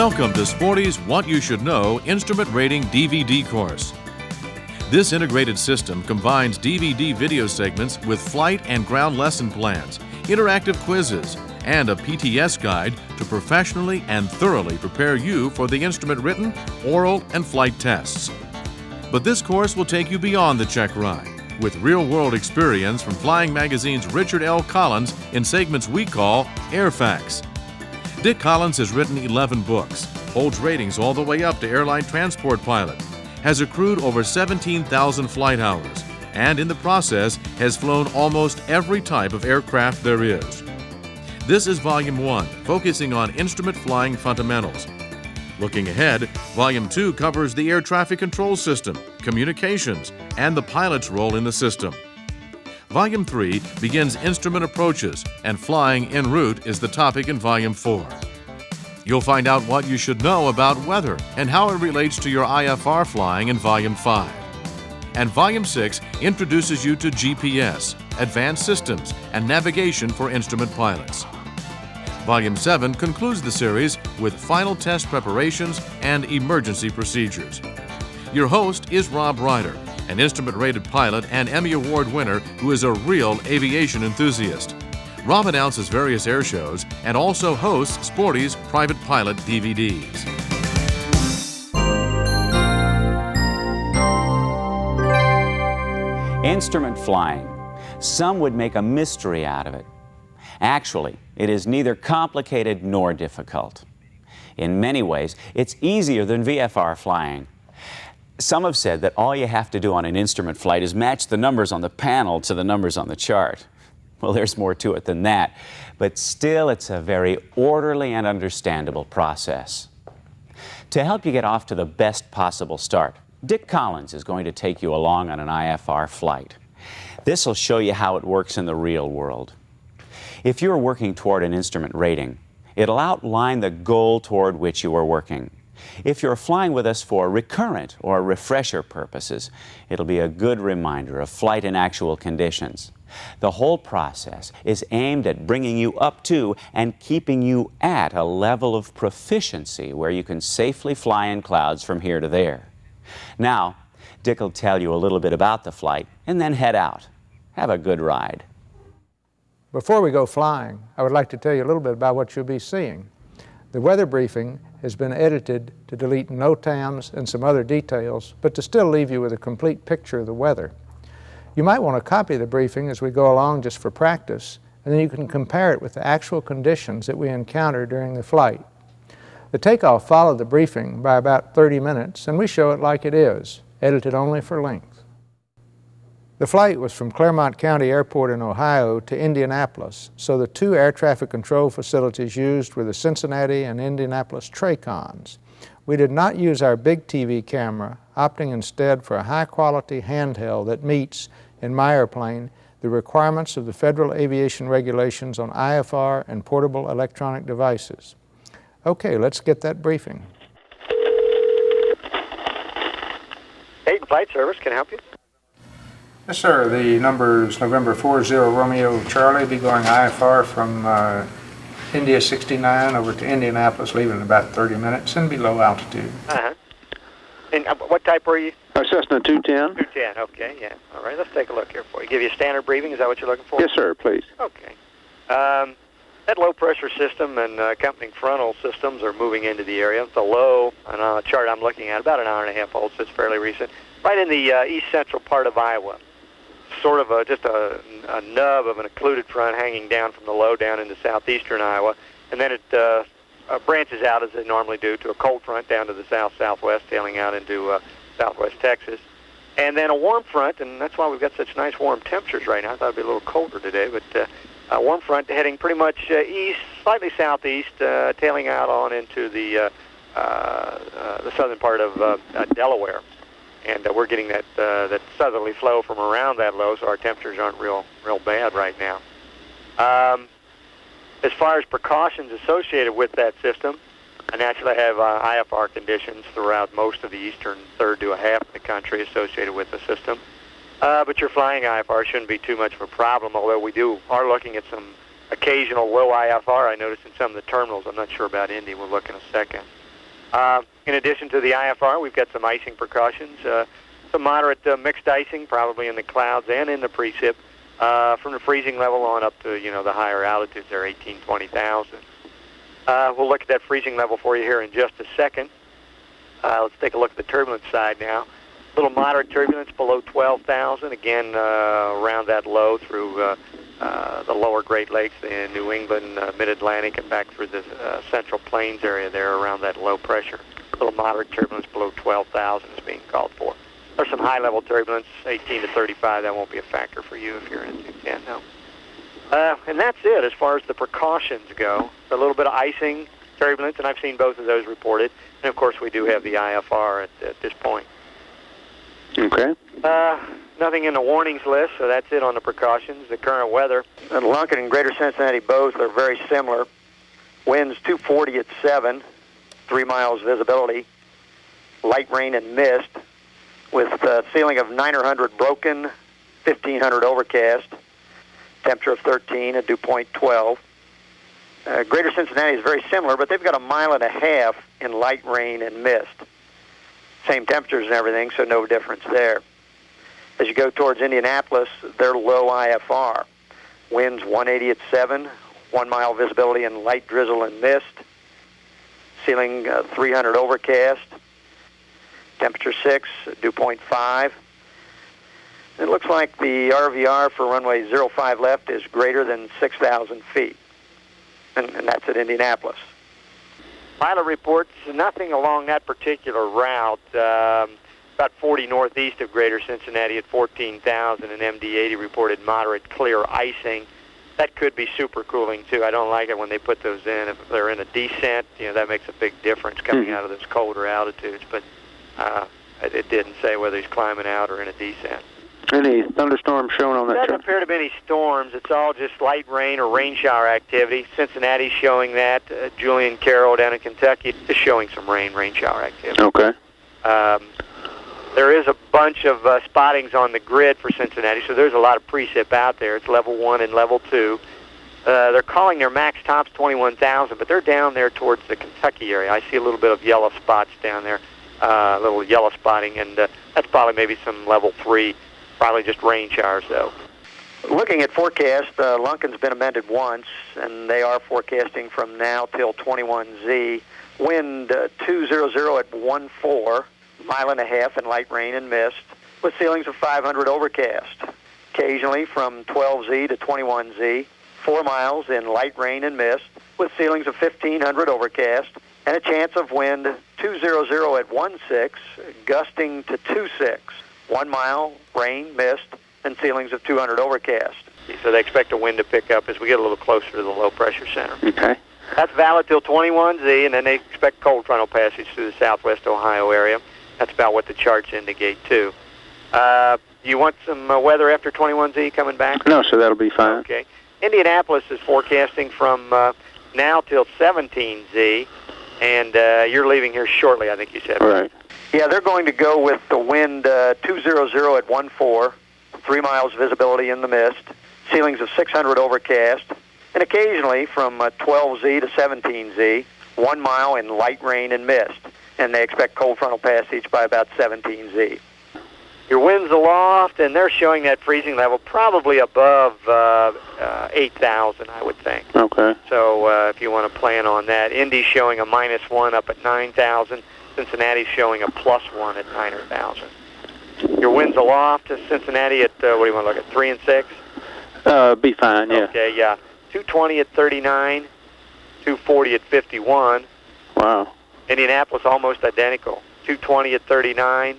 Welcome to Sporty's What You Should Know Instrument Rating DVD course. This integrated system combines DVD video segments with flight and ground lesson plans, interactive quizzes, and a PTS guide to professionally and thoroughly prepare you for the instrument written, oral, and flight tests. But this course will take you beyond the check ride, with real-world experience from Flying Magazine's Richard L. Collins in segments we call Airfacts. Dick Collins has written 11 books, holds ratings all the way up to airline transport pilot, has accrued over 17,000 flight hours, and in the process has flown almost every type of aircraft there is. This is Volume 1, focusing on instrument flying fundamentals. Looking ahead, Volume 2 covers the air traffic control system, communications, and the pilot's role in the system. Volume 3 begins instrument approaches, and flying en route is the topic in Volume 4. You'll find out what you should know about weather and how it relates to your IFR flying in Volume 5. And Volume 6 introduces you to GPS, advanced systems, and navigation for instrument pilots. Volume 7 concludes the series with final test preparations and emergency procedures. Your host is Rob Ryder, an instrument-rated pilot and Emmy Award winner who is a real aviation enthusiast. Rob announces various air shows and also hosts Sporty's Private Pilot DVDs. Instrument flying. Some would make a mystery out of it. Actually, it is neither complicated nor difficult. In many ways, it's easier than VFR flying. Some have said that all you have to do on an instrument flight is match the numbers on the panel to the numbers on the chart. Well, there's more to it than that, but still it's a very orderly and understandable process. To help you get off to the best possible start, Dick Collins is going to take you along on an IFR flight. This will show you how it works in the real world. If you're working toward an instrument rating, it'll outline the goal toward which you are working. If you're flying with us for recurrent or refresher purposes, it'll be a good reminder of flight in actual conditions. The whole process is aimed at bringing you up to and keeping you at a level of proficiency where you can safely fly in clouds from here to there. Now, Dick will tell you a little bit about the flight and then head out. Have a good ride. Before we go flying, I would like to tell you a little bit about what you'll be seeing. The weather briefing has been edited to delete NOTAMs and some other details, but to still leave you with a complete picture of the weather. You might want to copy the briefing as we go along just for practice, and then you can compare it with the actual conditions that we encounter during the flight. The takeoff followed the briefing by about 30 minutes, and we show it like it is, edited only for length. The flight was from Claremont County Airport in Ohio to Indianapolis, so the two air traffic control facilities used were the Cincinnati and Indianapolis TRACONs. We did not use our big TV camera, opting instead for a high-quality handheld that meets, in my airplane, the requirements of the Federal Aviation Regulations on IFR and portable electronic devices. Okay, let's get that briefing. Dayton Flight Service, can I help you? Yes, sir. The number is November 40 Romeo Charlie. Be going IFR from India 69 over to Indianapolis, leaving in about 30 minutes, and be low altitude. Uh-huh. And what type were you? Cessna 210. 210, okay, yeah. All right, let's take a look here for you. Give you a standard briefing, is that what you're looking for? Yes, sir, please. Okay. That low-pressure system and accompanying frontal systems are moving into the area. The low, on a chart I'm looking at, about an hour and a half old, so it's fairly recent, right in the east-central part of Iowa. Sort of just a nub of an occluded front hanging down from the low down into southeastern Iowa, and then it branches out, as they normally do, to a cold front down to the south-southwest, tailing out into southwest Texas. And then a warm front, and that's why we've got such nice warm temperatures right now. I thought it'd be a little colder today, but a warm front heading pretty much east, slightly southeast, tailing out on into the southern part of Delaware. And we're getting that southerly flow from around that low, so our temperatures aren't real bad right now. As far as precautions associated with that system, I naturally have IFR conditions throughout most of the eastern third to a half of the country associated with the system. But your flying IFR shouldn't be too much of a problem, although we are looking at some occasional low IFR I noticed in some of the terminals. I'm not sure about Indy. We'll look in a second. In addition to the IFR, we've got some icing precautions. Some moderate mixed icing, probably in the clouds and in the precip, from the freezing level on up to, the higher altitudes there, 18, 20,000. We'll look at that freezing level for you here in just a second. Let's take a look at the turbulence side now. A little moderate turbulence below 12,000, again, around that low through the lower Great Lakes, the New England, Mid-Atlantic, and back through the Central Plains area there around that low pressure. A little moderate turbulence below 12,000 is being called for. There's some high-level turbulence, 18 to 35. That won't be a factor for you if you're in 210, no. And that's it as far as the precautions go. A little bit of icing, turbulence, and I've seen both of those reported. And, of course, we do have the IFR at this point. Okay. Nothing in the warnings list, so that's it on the precautions. The current weather. Lunkin and Greater Cincinnati both are very similar. Winds 240 at 7, 3 miles visibility, light rain and mist, with a ceiling of 900 broken, 1,500 overcast, temperature of 13, a dew point 12. Greater Cincinnati is very similar, but they've got 1.5 miles in light rain and mist. Same temperatures and everything, so no difference there. As you go towards Indianapolis, they're low IFR. Winds 180 at 7, 1 mile visibility and light drizzle and mist. Ceiling 300 overcast. Temperature 6, dew point 5. It looks like the RVR for runway 05 left is greater than 6,000 feet. And that's at Indianapolis. Pilot reports nothing along that particular route. About 40 northeast of Greater Cincinnati at 14,000, and MD-80 reported moderate clear icing. That could be supercooling too. I don't like it when they put those in. If they're in a descent, that makes a big difference coming out of those colder altitudes. But it didn't say whether he's climbing out or in a descent. Any thunderstorms shown on that Doesn't chart? appear to be any storms. It's all just light rain or rain shower activity. Cincinnati's showing that. Julian Carroll down in Kentucky is showing some rain shower activity. Okay. There is a bunch of spottings on the grid for Cincinnati, so there's a lot of precip out there. It's level 1 and level 2. They're calling their max tops 21,000, but they're down there towards the Kentucky area. I see a little bit of yellow spots down there, a little yellow spotting, and that's probably maybe some level 3, probably just rain showers, though. Looking at forecast, Lunkin's been amended once, and they are forecasting from now till 21Z. Wind 200 at 14, 1.5 miles in light rain and mist, with ceilings of 500 overcast. Occasionally from 12Z to 21Z, 4 miles in light rain and mist, with ceilings of 1,500 overcast, and a chance of wind 200 at 16, gusting to 26, 1 mile, rain, mist, and ceilings of 200 overcast. So they expect a wind to pick up as we get a little closer to the low pressure center. Okay. That's valid till 21Z, and then they expect cold frontal passage through the southwest Ohio area. That's about what the charts indicate, too. You want some weather after 21Z coming back? No, so that'll be fine. Okay. Indianapolis is forecasting from now till 17Z, and you're leaving here shortly, I think you said. Right. Yeah, they're going to go with the wind 200 at 14, 3 miles visibility in the mist, ceilings of 600 overcast, and occasionally from 12Z to 17Z, 1 mile in light rain and mist. And they expect cold frontal passage by about 17Z. Your winds aloft, and they're showing that freezing level probably above 8,000, I would think. Okay. So if you want to plan on that. Indy's showing a -1 up at 9,000. Cincinnati's showing a +1 at 9,000. Your winds aloft to Cincinnati at, what do you want to look at, 3 and 6? Be fine, yeah. Okay, yeah. 220 at 39, 240 at 51. Wow. Indianapolis almost identical. 220 at 39,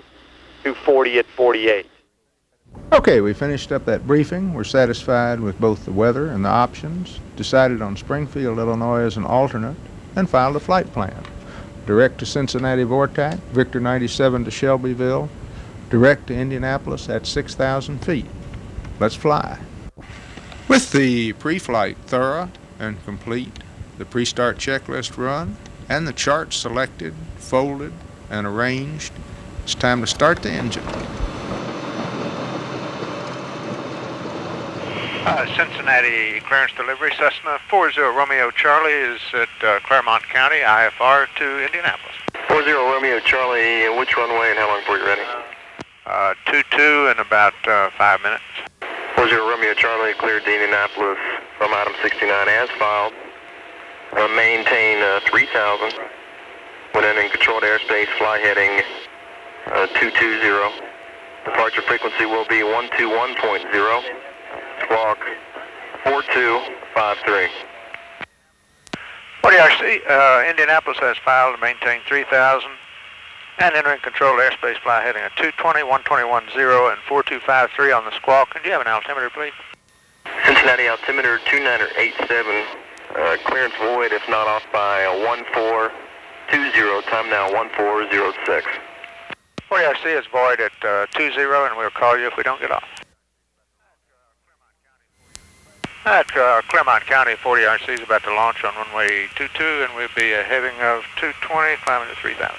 240 at 48. Okay, we finished up that briefing. We're satisfied with both the weather and the options, decided on Springfield, Illinois as an alternate, and filed a flight plan. Direct to Cincinnati Vortac, Victor 97 to Shelbyville, direct to Indianapolis at 6,000 feet. Let's fly. With the pre-flight thorough and complete, the pre-start checklist run, and the charts selected, folded, and arranged, it's time to start the engine. Cincinnati clearance delivery, Cessna 40 Romeo Charlie is at Claremont County, IFR to Indianapolis. 40 Romeo Charlie, which runway and how long before you're ready? 22 in about 5 minutes. 40 Romeo Charlie, cleared to Indianapolis from item 69 as filed. Maintain 3000. When in controlled airspace, fly heading 220. Departure frequency will be 121.0. Squawk 4253. 40 RC, Indianapolis has filed to maintain 3000 and entering controlled airspace, fly heading at 220, 121.0 and 4253 on the squawk. And do you have an altimeter, please? Cincinnati altimeter 2987. Clearance void if not off by 1420. Time now 1406. 40 RC is void at 20, and we'll call you if we don't get off. At Clermont County, 40 RC is about to launch on runway 22, and we'll be a heading of 220, climbing to 3000.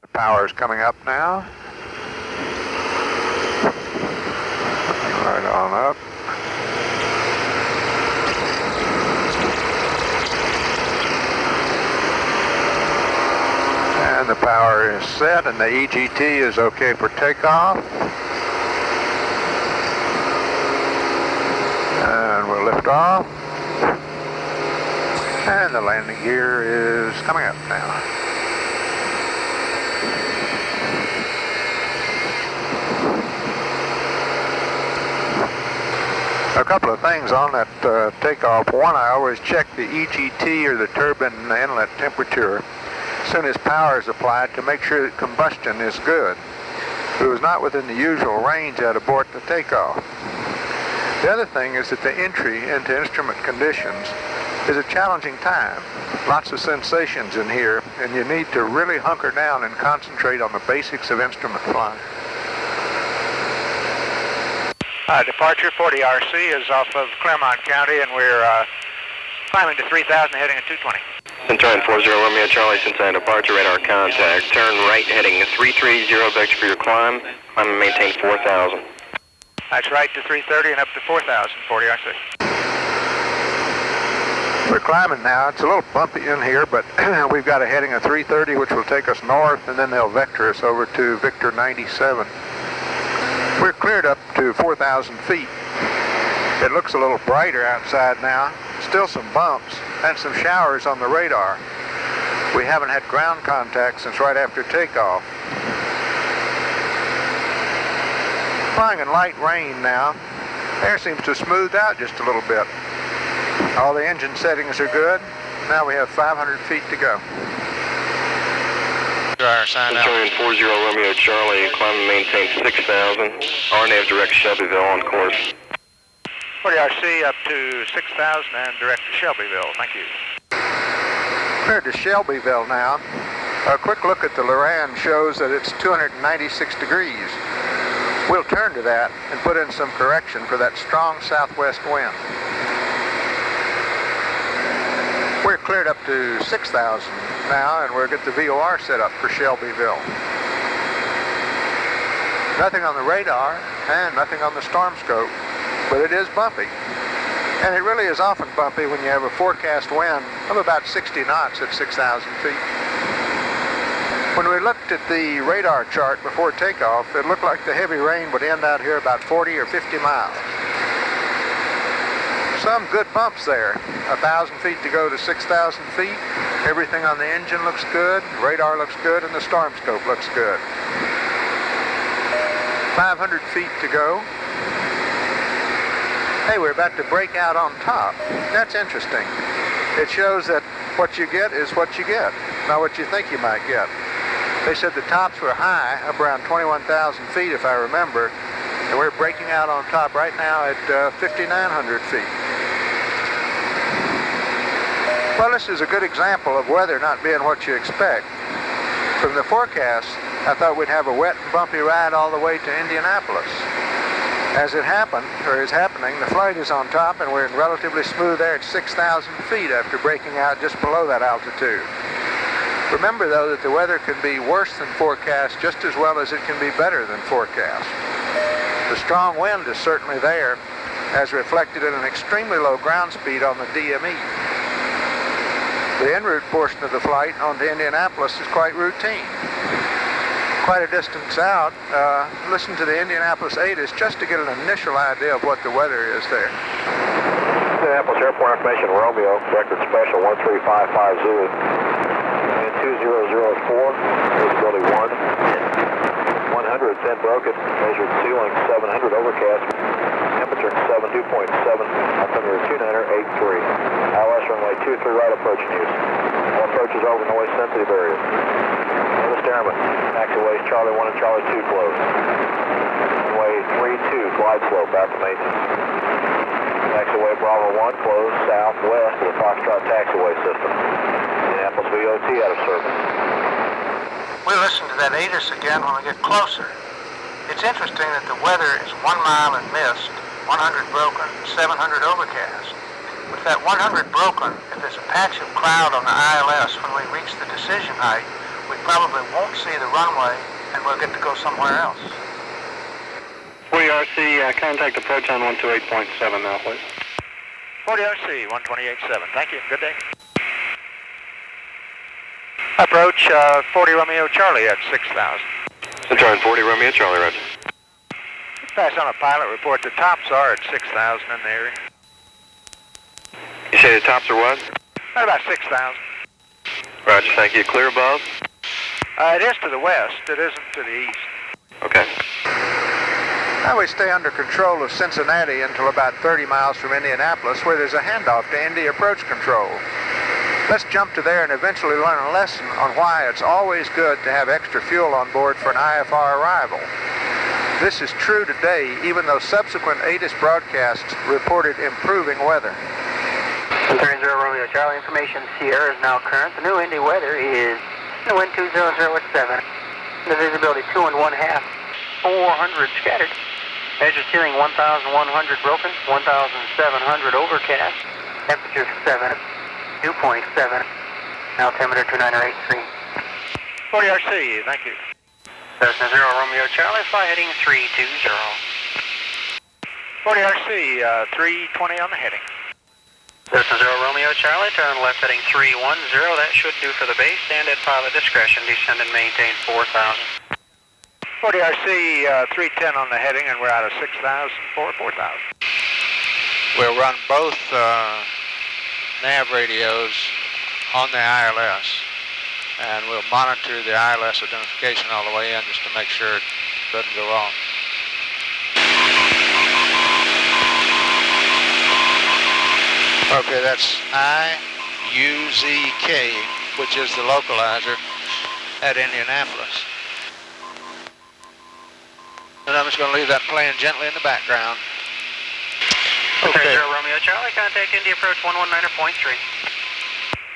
The power is coming up now. Right on up. And the power is set, and the EGT is okay for takeoff. And we'll lift off. And the landing gear is coming up now. A couple of things on that takeoff. One, I always check the EGT or the turbine inlet temperature as soon as power is applied to make sure that combustion is good. If it was not within the usual range, I'd abort the takeoff. The other thing is that the entry into instrument conditions is a challenging time. Lots of sensations in here, and you need to really hunker down and concentrate on the basics of instrument flying. Departure 40 RC is off of Clermont County, and we're climbing to 3000, heading at 220. Centurion 40 Romeo Charlie, Cincinnati departure, radar contact. Turn right heading 330, vector for your climb. Climb and maintain 4000. That's right to 330 and up to 4000, 40 RC. We're climbing now. It's a little bumpy in here, but we've got a heading of 330, which will take us north, and then they'll vector us over to Victor 97. We're cleared up to 4,000 feet. It looks a little brighter outside now. Still some bumps and some showers on the radar. We haven't had ground contact since right after takeoff. Flying in light rain now. Air seems to smooth out just a little bit. All the engine settings are good. Now we have 500 feet to go. Centurion 40 Romeo Charlie, climb and maintain 6,000. RNAV direct Shelbyville on course. 40 RC up to 6,000 and direct to Shelbyville. Thank you. Cleared to Shelbyville now. A quick look at the Loran shows that it's 296 degrees. We'll turn to that and put in some correction for that strong southwest wind. We're cleared up to 6,000 now, and we'll get the VOR set up for Shelbyville. Nothing on the radar and nothing on the storm scope, but it is bumpy. And it really is often bumpy when you have a forecast wind of about 60 knots at 6,000 feet. When we looked at the radar chart before takeoff, it looked like the heavy rain would end out here about 40 or 50 miles. Some good bumps there. 1,000 feet to go to 6,000 feet. Everything on the engine looks good, radar looks good, and the storm scope looks good. 500 feet to go. Hey, we're about to break out on top. That's interesting. It shows that what you get is what you get, not what you think you might get. They said the tops were high, up around 21,000 feet if I remember, and we're breaking out on top right now at 5,900 feet. Well, this is a good example of weather not being what you expect. From the forecast, I thought we'd have a wet and bumpy ride all the way to Indianapolis. As it happened, or is happening, the flight is on top and we're in relatively smooth air at 6,000 feet after breaking out just below that altitude. Remember, though, that the weather can be worse than forecast just as well as it can be better than forecast. The strong wind is certainly there, as reflected in an extremely low ground speed on the DME. The en route portion of the flight on to Indianapolis is quite routine. Quite a distance out, listen to the Indianapolis ATIS just to get an initial idea of what the weather is there. Indianapolis Airport Information, Romeo, record special 1355 Zulu. Wind 2004, visibility 1. 100, thin broken, measured ceiling 700, overcast, temperature 72.7, altimeter 2983. ILS runway 23 right approach news. All approaches over noise sensitive areas. Airman, taxiways Charlie 1 and Charlie 2 closed. Runway 32, glide slope, back to maintenance. Taxiway Bravo 1 closed southwest of the Foxtrot taxiway system. Indianapolis VOT out of service. We'll listen to that ATIS again when we get closer. It's interesting that the weather is 1 mile in mist, 100 broken, 700 overcast. With that 100 broken, if there's a patch of cloud on the ILS when we reach the decision height, we probably won't see the runway, and we'll get to go somewhere else. 40RC, contact approach on 128.7 now, please. 40RC, 128.7. Thank you. Good day. Approach 40 Romeo Charlie at 6,000. Centurion 40 Romeo Charlie, roger. Pass on a pilot report. The tops are at 6,000 in the area. You say the tops are what? About 6,000. Roger, thank you. Clear above? It is to the west. It isn't to the east. Okay. Now we stay under control of Cincinnati until about 30 miles from Indianapolis, where there's a handoff to Indy approach control. Let's jump to there and eventually learn a lesson on why it's always good to have extra fuel on board for an IFR arrival. This is true today, even though subsequent ATIS broadcasts reported improving weather. Centurion 0 Romeo Charlie, information Sierra is now current. The new Indy weather is the wind 200 at 7. The visibility 2 1/2, 400 scattered. Measure ceiling 1,100 broken, 1,700 overcast. Temperature 72.7. Altimeter 2983. 40RC, thank you. Cessna 0 Romeo Charlie, fly heading 320. 40RC, 320 on the heading. Cessna 0 Romeo Charlie, turn left heading 310. That should do for the base. Stand at pilot discretion. Descend and maintain 4,000. 40RC, 310 on the heading, and we're out of 6,000 for 4,000. We'll run both nav radios on the ILS, and we'll monitor the ILS identification all the way in just to make sure it doesn't go wrong. Okay, that's IUZK, which is the localizer at Indianapolis. And I'm just going to leave that playing gently in the background. Okay. 0 Romeo Charlie, contact Indy approach 119.3.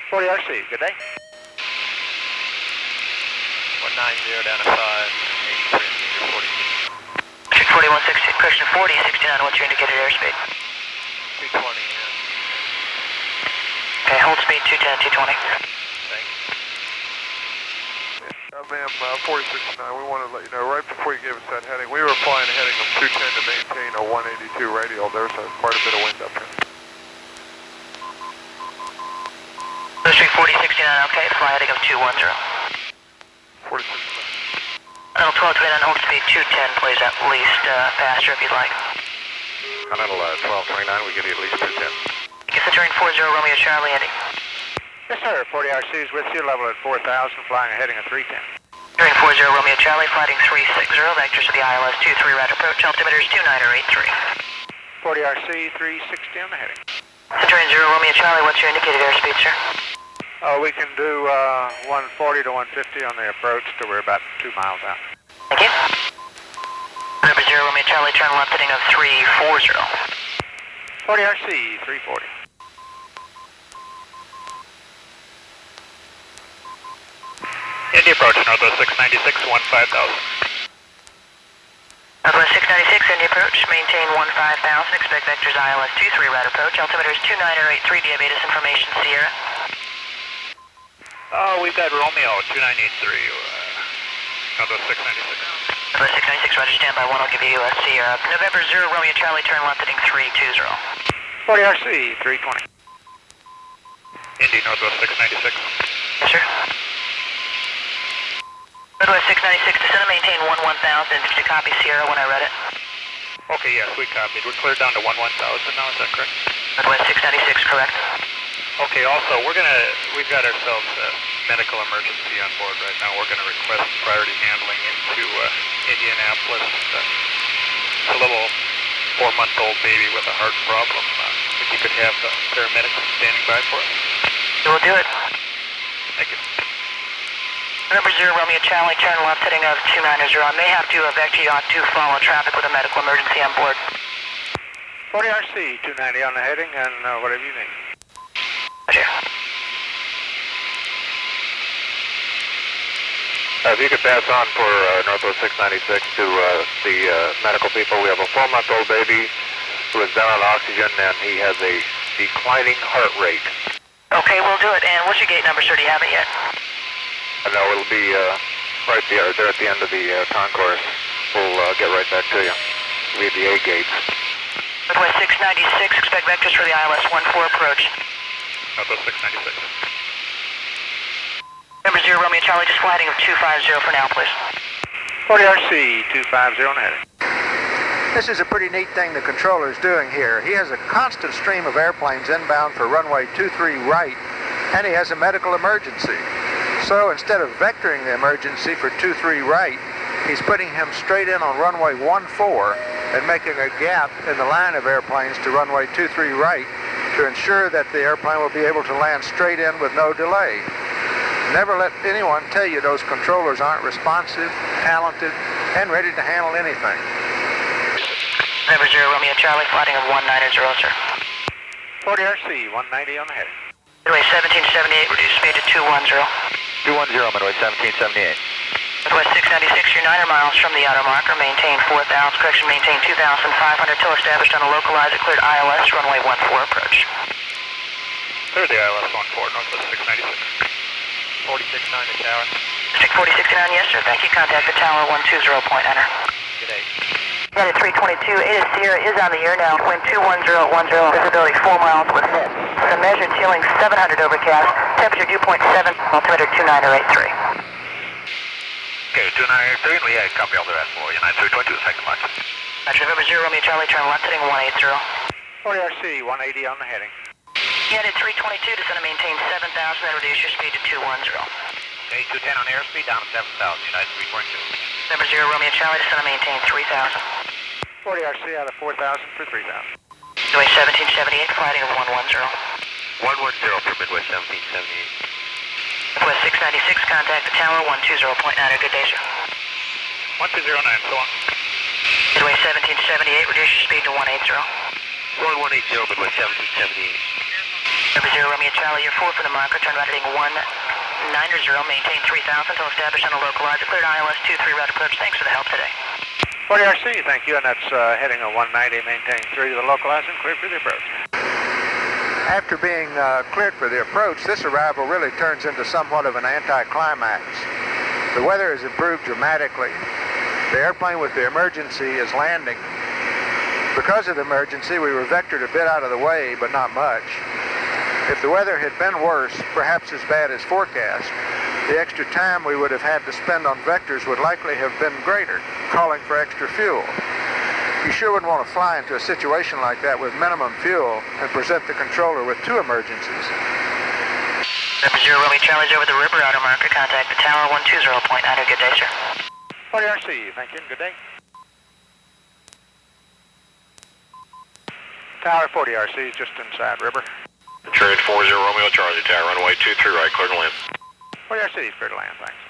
40RC, good day. 190 down to 5, 83 meter 40. 4160, question 40, 69, what's your indicated airspeed? 220, Okay, hold speed 210, 220. Thank you. Ma'am, 4069, we want to let you know, right before you gave us that heading, we were flying a heading of 210 to maintain a 182 radial. There's quite a bit of wind up here. Street 4069, okay, fly heading of 210. 4069. Continental 1229, hold speed 210, please, at least faster if you'd like. Continental 1229, we get you at least 210. Centurion 40 Romeo Charlie, Indy. Yes, sir. 40RC is with you, level at 4,000, flying a heading of 310. Centurion 40 Romeo Charlie, flighting 360, vectors of the ILS 23 right approach, altimeter is 2983. 40RC, 360 on the heading. Centurion 0 Romeo Charlie, what's your indicated airspeed, sir? We can do 140 to 150 on the approach till we're about 2 miles out. Thank you. November 0 Romeo Charlie, turn left heading of 340. 40RC, 340. Indy approach, Northwest 696, 15,000. Northwest 696, Indy approach, maintain 15,000, expect vectors ILS 23 right approach, altimeter is 2983, diabetes information, Sierra. We've got Romeo 2983, Northwest 696. Northwest 696, roger, stand by 1, I'll give you Sierra. November 0 Romeo Charlie, turn left heading 320. 40RC, 320. Indy Northwest 696. Yes, sir. Northwest 696, descend and maintain 11,000. Did you copy Sierra when I read it? Okay, yes, we copied. We're cleared down to 11,000 now, is that correct? Northwest 696, correct. Okay, also, we've got ourselves a medical emergency on board right now. We're going to request priority handling into Indianapolis. It's a little 4-month-old baby with a heart problem. If you could have the paramedics standing by for us. We'll do it. Thank you. Number 0, Romeo Charlie, turn left heading of 290. I may have to vector you out to follow traffic with a medical emergency on board. 40RC, 290 on the heading, and whatever you need. Roger. If you could pass on for Northwest 696 to the medical people. We have a 4-month-old baby who is down on oxygen, and he has a declining heart rate. Okay, we'll do it. And what's your gate number, sir? Do you have it yet? No, it'll be right there. They're at the end of the concourse. We'll get right back to you. Leave the A gates. Northwest 696, expect vectors for the ILS 14 approach. Northwest 696. Number 0, Romeo Charlie, just fly heading of 250 for now, please. 40RC, 250 on the heading. This is a pretty neat thing the controller is doing here. He has a constant stream of airplanes inbound for runway 23 right, and he has a medical emergency. So instead of vectoring the emergency for 23 right, he's putting him straight in on runway 14 and making a gap in the line of airplanes to runway 23 right to ensure that the airplane will be able to land straight in with no delay. Never let anyone tell you those controllers aren't responsive, talented, and ready to handle anything. Number 0, Romeo Charlie, flighting of 190, sir. 40RC, 190 on the heading. Midway 1778, reduce speed to 210. 210, Midway 1778. Northwest 696, you're 9 miles from the outer marker. Maintain 4,000, correction, maintain 2,500 till established on a localizer, cleared ILS, runway 14 approach. Clear the ILS 14, Northwest 696. 469 to tower. District 4069, yes, sir. Thank you. Contact the tower 120, point enter. Good day. United 322, Ada Sierra is on the air now. Wind 21010, visibility 4 miles with mist. The measured ceiling 700 overcast. Temperature dew point 7, altimeter 29083. Okay, 29083, and we copy all the rest for United 322, thank you much. Roger, November 0, Romeo Charlie, turn left heading 180. 40RC, 180 on the heading. United 322, descend and maintain 7,000, then reduce your speed to 210. Okay, 210 on airspeed, down to 7,000, United 342. Number 0, Romeo Charlie, descend and maintain 3,000. 40RC out of 4,000 for 3,000. Midway 1778, flighting of 110. 110 for Midway 1778. Northwest 696, contact the tower 120, point enter. Good day, sir. 1209, so on. Midway 1778, reduce your speed to 180. 1180, Midway 1778. Number 0, Romeo Charlie, you're 4 for the marker, turn right heading 190, maintain 3,000 till established on a localizer, cleared ILS 23 route approach. Thanks for the help today. 40RC, thank you, and that's heading of 190, maintain 3 to the localizer and cleared for the approach. After being cleared for the approach, this arrival really turns into somewhat of an anticlimax. The weather has improved dramatically. The airplane with the emergency is landing. Because of the emergency, we were vectored a bit out of the way, but not much. If the weather had been worse, perhaps as bad as forecast, the extra time we would have had to spend on vectors would likely have been greater, calling for extra fuel. You sure wouldn't want to fly into a situation like that with minimum fuel and present the controller with 2 emergencies. Number 0, Romeo Charlie's over the river, outer marker, contact the tower 120, point enter. Good day, sir. 40RC, thank you, and good day. Tower 40RC, just inside river. Trade 40 Romeo Charlie, tower runway 23 right, clear to land. 40RC, clear to land, thanks.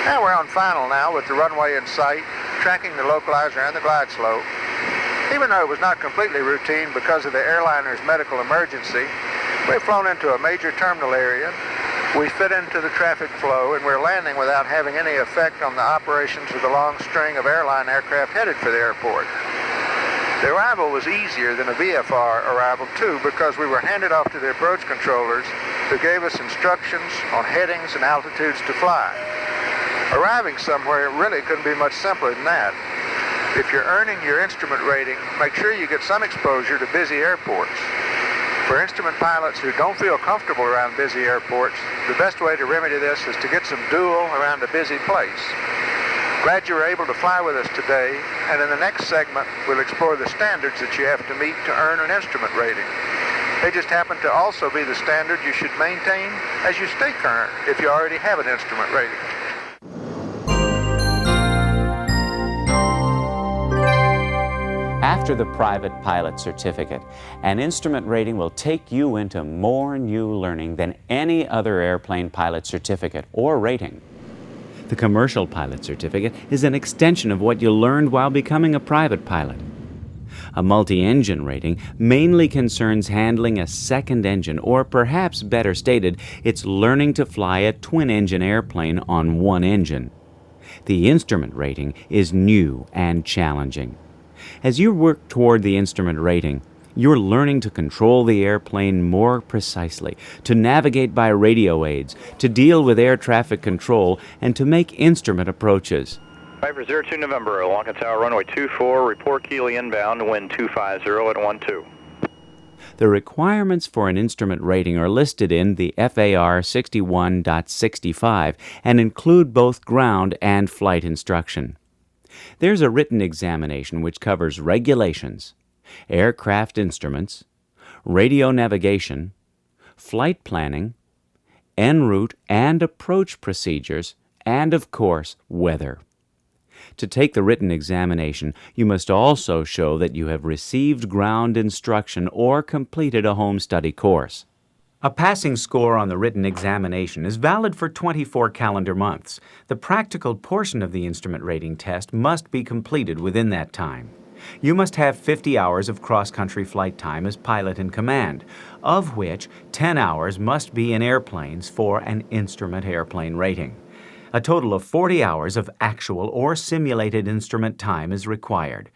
And we're on final now with the runway in sight, tracking the localizer and the glide slope. Even though it was not completely routine because of the airliner's medical emergency, we've flown into a major terminal area. We fit into the traffic flow, and we're landing without having any effect on the operations of the long string of airline aircraft headed for the airport. The arrival was easier than a VFR arrival, too, because we were handed off to the approach controllers who gave us instructions on headings and altitudes to fly. Arriving somewhere really couldn't be much simpler than that. If you're earning your instrument rating, make sure you get some exposure to busy airports. For instrument pilots who don't feel comfortable around busy airports, the best way to remedy this is to get some duel around a busy place. Glad you were able to fly with us today, and in the next segment, we'll explore the standards that you have to meet to earn an instrument rating. They just happen to also be the standard you should maintain as you stay current if you already have an instrument rating. After the private pilot certificate, an instrument rating will take you into more new learning than any other airplane pilot certificate or rating. The commercial pilot certificate is an extension of what you learned while becoming a private pilot. A multi-engine rating mainly concerns handling a second engine, or perhaps better stated, it's learning to fly a twin-engine airplane on one engine. The instrument rating is new and challenging. As you work toward the instrument rating, you're learning to control the airplane more precisely, to navigate by radio aids, to deal with air traffic control, and to make instrument approaches. Piper 02 November, Lanka Tower, runway 24, report Keeley inbound, wind 250 at 12. The requirements for an instrument rating are listed in the FAR 61.65 and include both ground and flight instruction. There's a written examination which covers regulations, aircraft instruments, radio navigation, flight planning, en route and approach procedures, and of course, weather. To take the written examination, you must also show that you have received ground instruction or completed a home study course. A passing score on the written examination is valid for 24 calendar months. The practical portion of the instrument rating test must be completed within that time. You must have 50 hours of cross-country flight time as pilot in command, of which 10 hours must be in airplanes for an instrument airplane rating. A total of 40 hours of actual or simulated instrument time is required.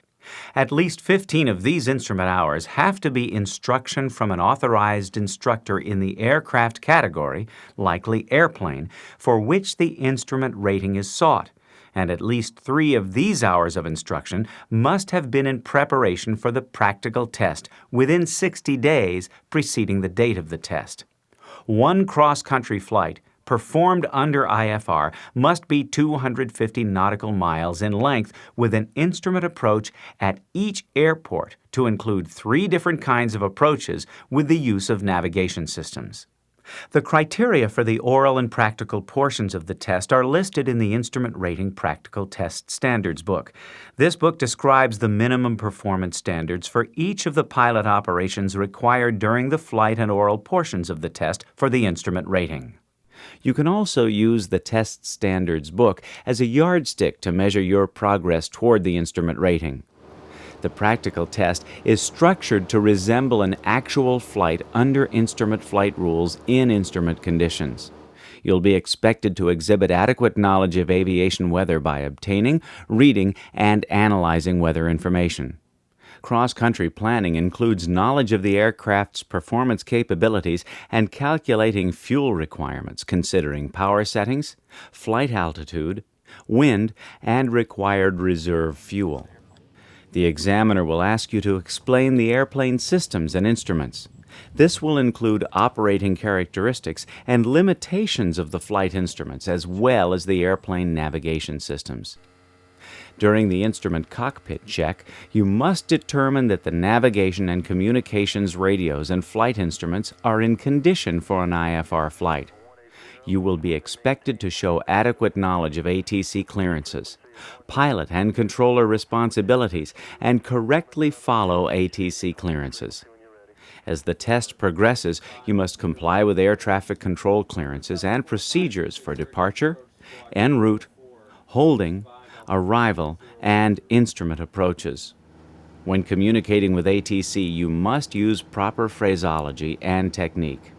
At least 15 of these instrument hours have to be instruction from an authorized instructor in the aircraft category, likely airplane, for which the instrument rating is sought, and at least 3 of these hours of instruction must have been in preparation for the practical test within 60 days preceding the date of the test. One cross-country flight performed under IFR must be 250 nautical miles in length with an instrument approach at each airport to include 3 different kinds of approaches with the use of navigation systems. The criteria for the oral and practical portions of the test are listed in the Instrument Rating Practical Test Standards book. This book describes the minimum performance standards for each of the pilot operations required during the flight and oral portions of the test for the instrument rating. You can also use the Test Standards book as a yardstick to measure your progress toward the instrument rating. The practical test is structured to resemble an actual flight under instrument flight rules in instrument conditions. You'll be expected to exhibit adequate knowledge of aviation weather by obtaining, reading, and analyzing weather information. Cross-country planning includes knowledge of the aircraft's performance capabilities and calculating fuel requirements, considering power settings, flight altitude, wind, and required reserve fuel. The examiner will ask you to explain the airplane systems and instruments. This will include operating characteristics and limitations of the flight instruments, as well as the airplane navigation systems. During the instrument cockpit check, you must determine that the navigation and communications radios and flight instruments are in condition for an IFR flight. You will be expected to show adequate knowledge of ATC clearances, pilot and controller responsibilities, and correctly follow ATC clearances. As the test progresses, you must comply with air traffic control clearances and procedures for departure, en route, holding, arrival, and instrument approaches. When communicating with ATC, you must use proper phraseology and technique.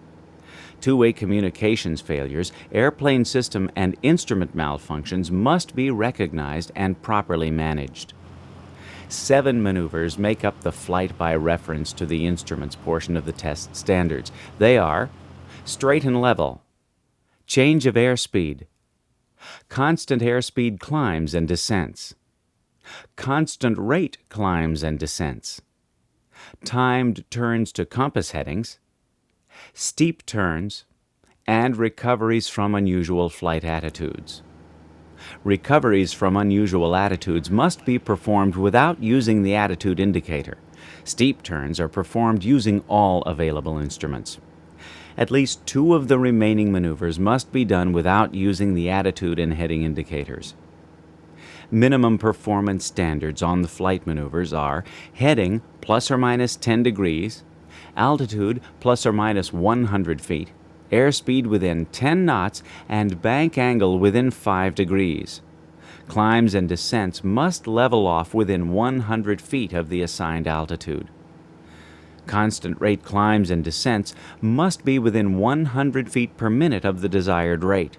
Two-way communications failures, airplane system, and instrument malfunctions must be recognized and properly managed. 7 maneuvers make up the flight by reference to the instruments portion of the test standards. They are straight and level, change of airspeed, constant airspeed climbs and descents, constant rate climbs and descents, timed turns to compass headings, steep turns, and recoveries from unusual flight attitudes. Recoveries from unusual attitudes must be performed without using the attitude indicator. Steep turns are performed using all available instruments. At least 2 of the remaining maneuvers must be done without using the attitude and heading indicators. Minimum performance standards on the flight maneuvers are heading plus or minus 10 degrees, altitude plus or minus 100 feet, airspeed within 10 knots, and bank angle within 5 degrees. Climbs and descents must level off within 100 feet of the assigned altitude. Constant rate climbs and descents must be within 100 feet per minute of the desired rate.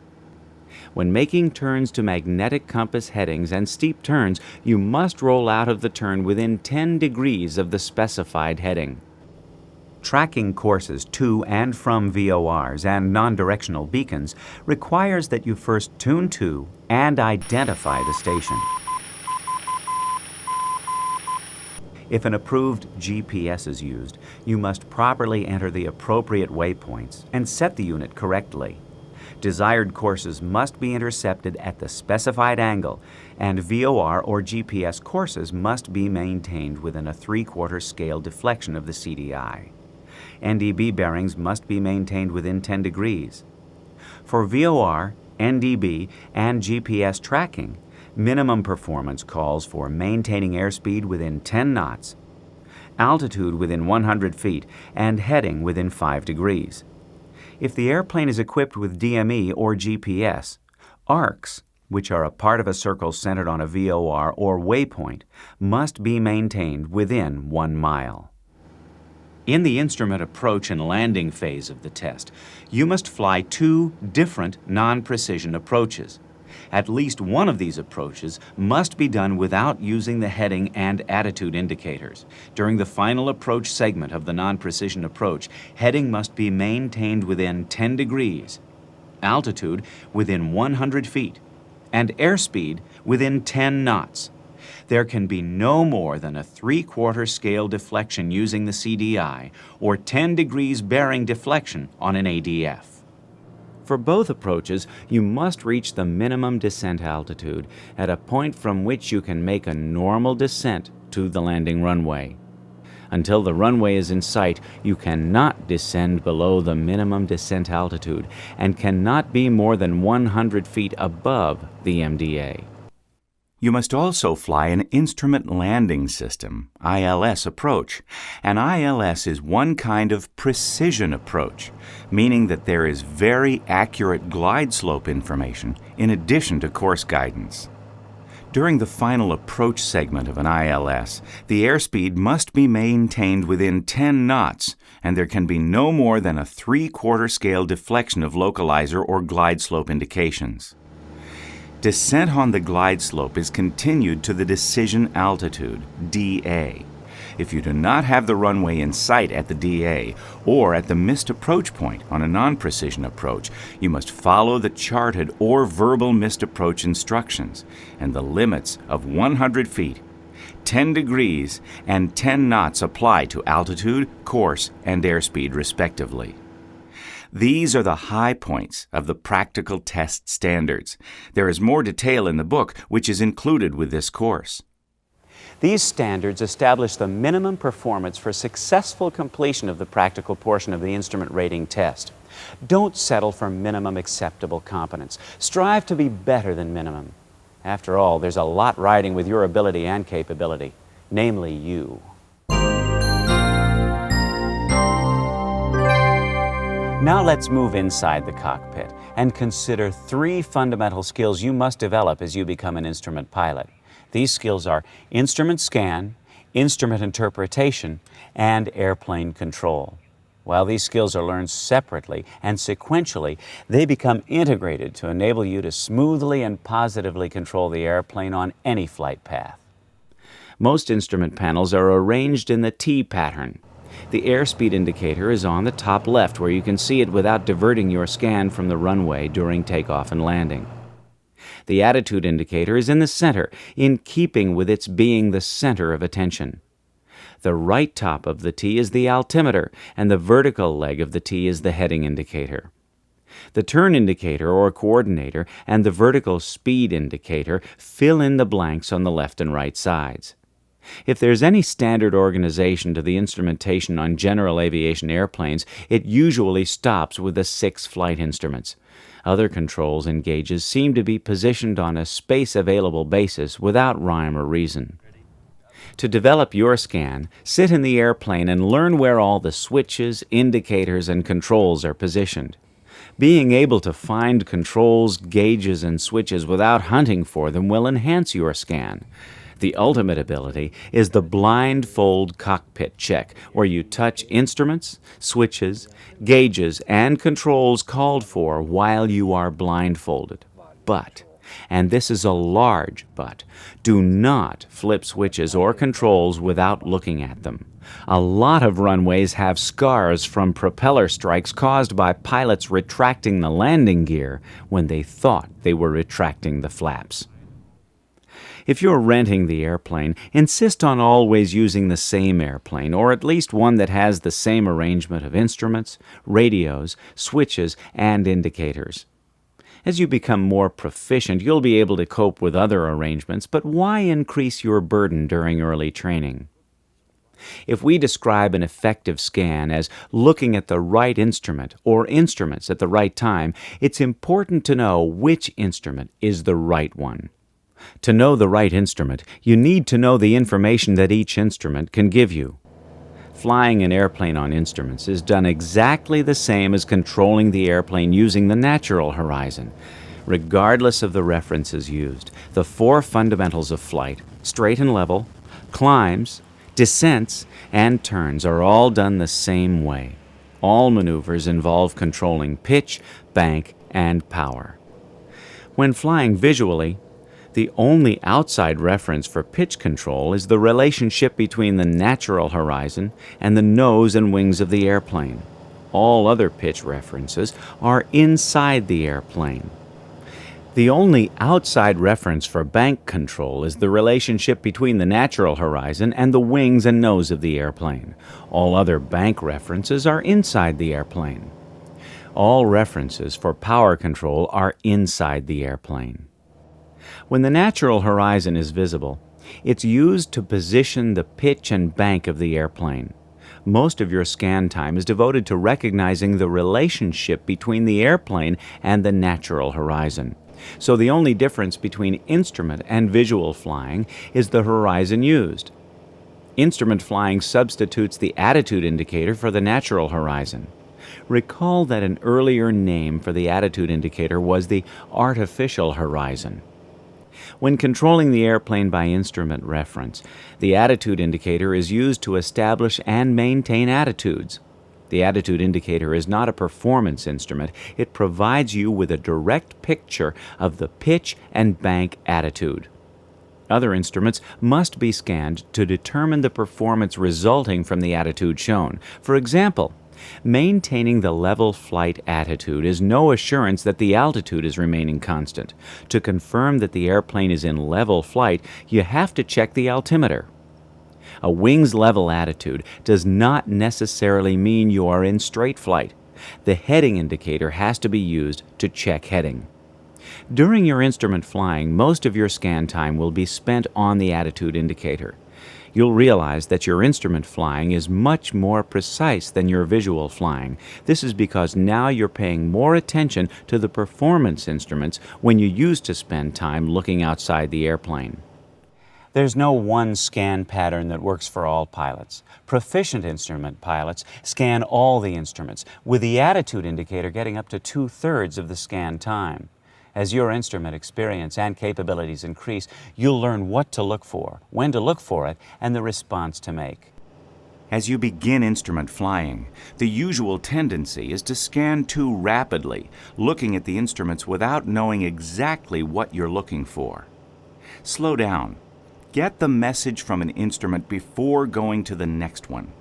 When making turns to magnetic compass headings and steep turns, you must roll out of the turn within 10 degrees of the specified heading. Tracking courses to and from VORs and non-directional beacons requires that you first tune to and identify the station. If an approved GPS is used, you must properly enter the appropriate waypoints and set the unit correctly. Desired courses must be intercepted at the specified angle, and VOR or GPS courses must be maintained within a 3/4 scale deflection of the CDI. NDB bearings must be maintained within 10 degrees. For VOR, NDB, and GPS tracking, minimum performance calls for maintaining airspeed within 10 knots, altitude within 100 feet, and heading within 5 degrees. If the airplane is equipped with DME or GPS, arcs, which are a part of a circle centered on a VOR or waypoint, must be maintained within 1 mile. In the instrument approach and landing phase of the test, you must fly 2 different non-precision approaches. At least one of these approaches must be done without using the heading and attitude indicators. During the final approach segment of the non-precision approach, heading must be maintained within 10 degrees, altitude within 100 feet, and airspeed within 10 knots. There can be no more than a 3/4 scale deflection using the CDI or 10 degrees bearing deflection on an ADF. For both approaches, you must reach the minimum descent altitude at a point from which you can make a normal descent to the landing runway. Until the runway is in sight, you cannot descend below the minimum descent altitude and cannot be more than 100 feet above the MDA. You must also fly an Instrument Landing System, ILS, approach. An ILS is one kind of precision approach, meaning that there is very accurate glide slope information in addition to course guidance. During the final approach segment of an ILS, the airspeed must be maintained within 10 knots, and there can be no more than a 3/4 scale deflection of localizer or glide slope indications. Descent on the glide slope is continued to the decision altitude, DA. If you do not have the runway in sight at the DA or at the missed approach point on a non-precision approach, you must follow the charted or verbal missed approach instructions and the limits of 100 feet, 10 degrees, and 10 knots apply to altitude, course, and airspeed respectively. These are the high points of the practical test standards. There is more detail in the book, which is included with this course. These standards establish the minimum performance for successful completion of the practical portion of the instrument rating test. Don't settle for minimum acceptable competence. Strive to be better than minimum. After all, there's a lot riding with your ability and capability, namely you. Now let's move inside the cockpit and consider 3 fundamental skills you must develop as you become an instrument pilot. These skills are instrument scan, instrument interpretation, and airplane control. While these skills are learned separately and sequentially, they become integrated to enable you to smoothly and positively control the airplane on any flight path. Most instrument panels are arranged in the T pattern. The airspeed indicator is on the top left, where you can see it without diverting your scan from the runway during takeoff and landing. The attitude indicator is in the center, in keeping with its being the center of attention. The right top of the T is the altimeter, and the vertical leg of the T is the heading indicator. The turn indicator or coordinator and the vertical speed indicator fill in the blanks on the left and right sides. If there's any standard organization to the instrumentation on general aviation airplanes, it usually stops with the 6 flight instruments. Other controls and gauges seem to be positioned on a space-available basis without rhyme or reason. To develop your scan, sit in the airplane and learn where all the switches, indicators, and controls are positioned. Being able to find controls, gauges, and switches without hunting for them will enhance your scan. The ultimate ability is the blindfold cockpit check, where you touch instruments, switches, gauges, and controls called for while you are blindfolded. But, and this is a large but, do not flip switches or controls without looking at them. A lot of runways have scars from propeller strikes caused by pilots retracting the landing gear when they thought they were retracting the flaps. If you're renting the airplane, insist on always using the same airplane, or at least one that has the same arrangement of instruments, radios, switches, and indicators. As you become more proficient, you'll be able to cope with other arrangements, but why increase your burden during early training? If we describe an effective scan as looking at the right instrument or instruments at the right time, it's important to know which instrument is the right one. To know the right instrument, you need to know the information that each instrument can give you. Flying an airplane on instruments is done exactly the same as controlling the airplane using the natural horizon. Regardless of the references used, the 4 fundamentals of flight, straight and level, climbs, descents, and turns are all done the same way. All maneuvers involve controlling pitch, bank, and power. When flying visually, the only outside reference for pitch control is the relationship between the natural horizon and the nose and wings of the airplane. All other pitch references are inside the airplane. The only outside reference for bank control is the relationship between the natural horizon and the wings and nose of the airplane. All other bank references are inside the airplane. All references for power control are inside the airplane. When the natural horizon is visible, it's used to position the pitch and bank of the airplane. Most of your scan time is devoted to recognizing the relationship between the airplane and the natural horizon. So the only difference between instrument and visual flying is the horizon used. Instrument flying substitutes the attitude indicator for the natural horizon. Recall that an earlier name for the attitude indicator was the artificial horizon. When controlling the airplane by instrument reference, the attitude indicator is used to establish and maintain attitudes. The attitude indicator is not a performance instrument. It provides you with a direct picture of the pitch and bank attitude. Other instruments must be scanned to determine the performance resulting from the attitude shown. For example, maintaining the level flight attitude is no assurance that the altitude is remaining constant. To confirm that the airplane is in level flight, you have to check the altimeter. A wing's level attitude does not necessarily mean you are in straight flight. The heading indicator has to be used to check heading. During your instrument flying, most of your scan time will be spent on the attitude indicator. You'll realize that your instrument flying is much more precise than your visual flying. This is because now you're paying more attention to the performance instruments when you used to spend time looking outside the airplane. There's no one scan pattern that works for all pilots. Proficient instrument pilots scan all the instruments, with the attitude indicator getting up to 2/3 of the scan time. As your instrument experience and capabilities increase, you'll learn what to look for, when to look for it, and the response to make. As you begin instrument flying, the usual tendency is to scan too rapidly, looking at the instruments without knowing exactly what you're looking for. Slow down. Get the message from an instrument before going to the next one.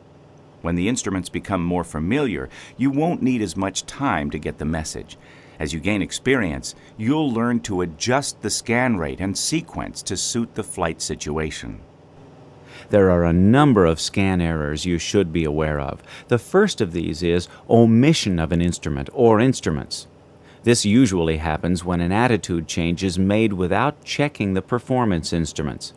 When the instruments become more familiar, you won't need as much time to get the message. As you gain experience, you'll learn to adjust the scan rate and sequence to suit the flight situation. There are a number of scan errors you should be aware of. The first of these is omission of an instrument or instruments. This usually happens when an attitude change is made without checking the performance instruments.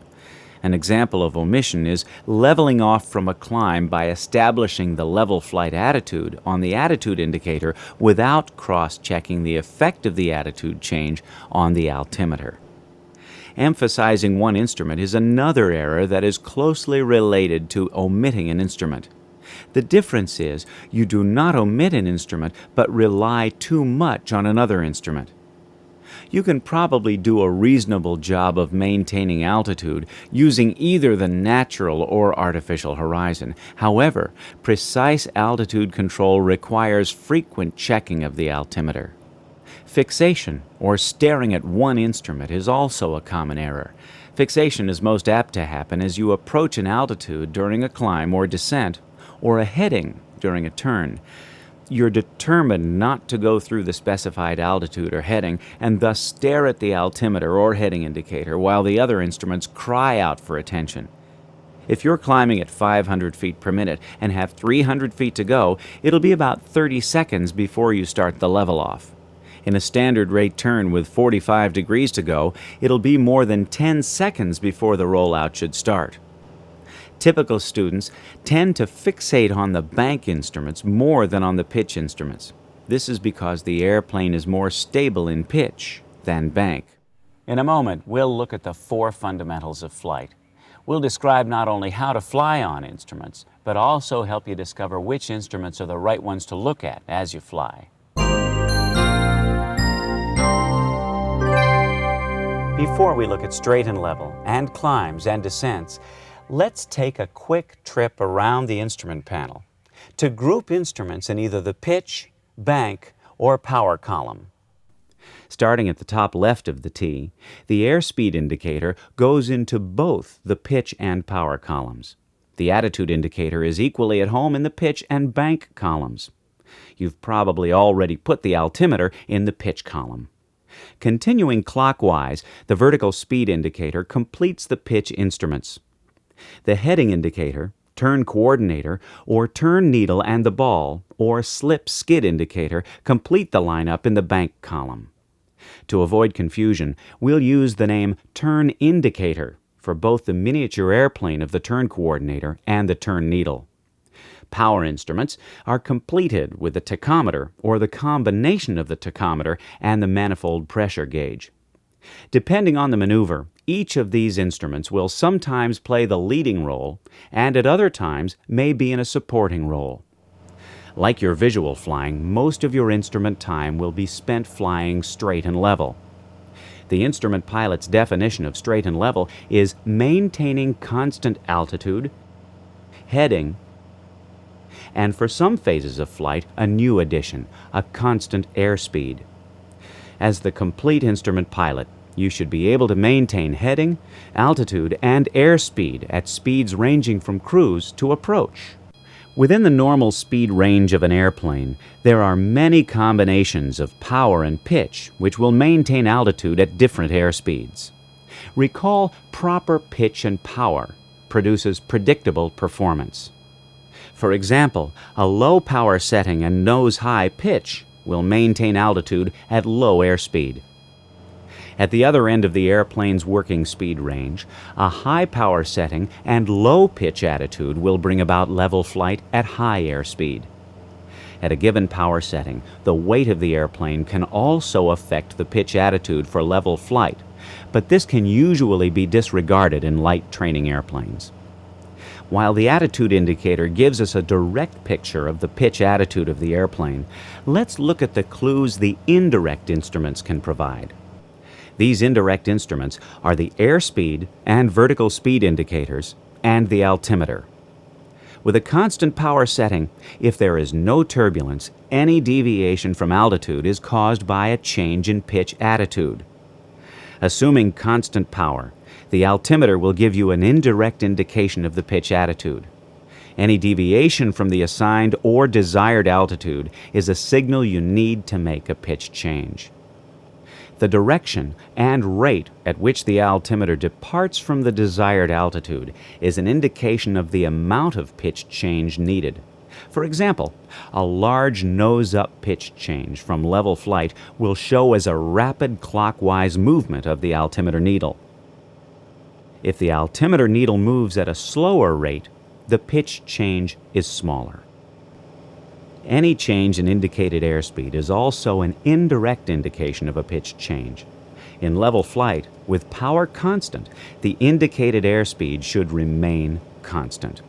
An example of omission is leveling off from a climb by establishing the level flight attitude on the attitude indicator without cross-checking the effect of the attitude change on the altimeter. Emphasizing one instrument is another error that is closely related to omitting an instrument. The difference is you do not omit an instrument but rely too much on another instrument. You can probably do a reasonable job of maintaining altitude using either the natural or artificial horizon. However, precise altitude control requires frequent checking of the altimeter. Fixation, or staring at one instrument, is also a common error. Fixation is most apt to happen as you approach an altitude during a climb or descent, or a heading during a turn. You're determined not to go through the specified altitude or heading and thus stare at the altimeter or heading indicator while the other instruments cry out for attention. If you're climbing at 500 feet per minute and have 300 feet to go, it'll be about 30 seconds before you start the level off. In a standard rate turn with 45 degrees to go, it'll be more than 10 seconds before the rollout should start. Typical students tend to fixate on the bank instruments more than on the pitch instruments. This is because the airplane is more stable in pitch than bank. In a moment, we'll look at the 4 fundamentals of flight. We'll describe not only how to fly on instruments, but also help you discover which instruments are the right ones to look at as you fly. Before we look at straight and level, and climbs and descents, let's take a quick trip around the instrument panel to group instruments in either the pitch, bank, or power column. Starting at the top left of the T, the airspeed indicator goes into both the pitch and power columns. The attitude indicator is equally at home in the pitch and bank columns. You've probably already put the altimeter in the pitch column. Continuing clockwise, the vertical speed indicator completes the pitch instruments. The heading indicator, turn coordinator, or turn needle and the ball, or slip skid indicator complete the lineup in the bank column. To avoid confusion, we'll use the name turn indicator for both the miniature airplane of the turn coordinator and the turn needle. Power instruments are completed with the tachometer or the combination of the tachometer and the manifold pressure gauge. Depending on the maneuver, each of these instruments will sometimes play the leading role and at other times may be in a supporting role. Like your visual flying, most of your instrument time will be spent flying straight and level. The instrument pilot's definition of straight and level is maintaining constant altitude, heading, and for some phases of flight, a new addition, a constant airspeed. As the complete instrument pilot, you should be able to maintain heading, altitude, and airspeed at speeds ranging from cruise to approach. Within the normal speed range of an airplane, there are many combinations of power and pitch which will maintain altitude at different airspeeds. Recall proper pitch and power produces predictable performance. For example, a low power setting and nose-high pitch will maintain altitude at low airspeed. At the other end of the airplane's working speed range, a high power setting and low pitch attitude will bring about level flight at high airspeed. At a given power setting, the weight of the airplane can also affect the pitch attitude for level flight, but this can usually be disregarded in light training airplanes. While the attitude indicator gives us a direct picture of the pitch attitude of the airplane, let's look at the clues the indirect instruments can provide. These indirect instruments are the airspeed and vertical speed indicators and the altimeter. With a constant power setting, if there is no turbulence, any deviation from altitude is caused by a change in pitch attitude. Assuming constant power, the altimeter will give you an indirect indication of the pitch attitude. Any deviation from the assigned or desired altitude is a signal you need to make a pitch change. The direction and rate at which the altimeter departs from the desired altitude is an indication of the amount of pitch change needed. For example, a large nose-up pitch change from level flight will show as a rapid clockwise movement of the altimeter needle. If the altimeter needle moves at a slower rate, the pitch change is smaller. Any change in indicated airspeed is also an indirect indication of a pitch change. In level flight, with power constant, the indicated airspeed should remain constant.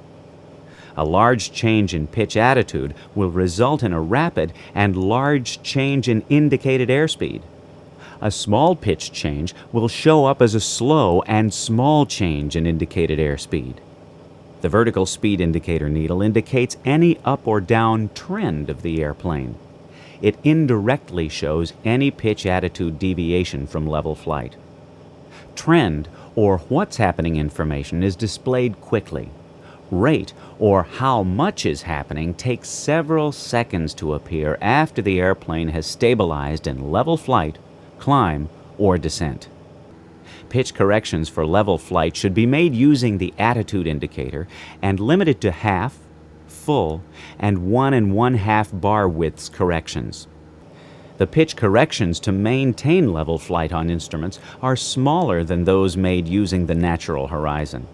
A large change in pitch attitude will result in a rapid and large change in indicated airspeed. A small pitch change will show up as a slow and small change in indicated airspeed. The vertical speed indicator needle indicates any up or down trend of the airplane. It indirectly shows any pitch attitude deviation from level flight. Trend, or what's happening information, is displayed quickly. Rate, or how much is happening, takes several seconds to appear after the airplane has stabilized in level flight, climb, or descent. Pitch corrections for level flight should be made using the attitude indicator and limited to half, full, and 1 1/2 bar widths corrections. The pitch corrections to maintain level flight on instruments are smaller than those made using the natural horizon.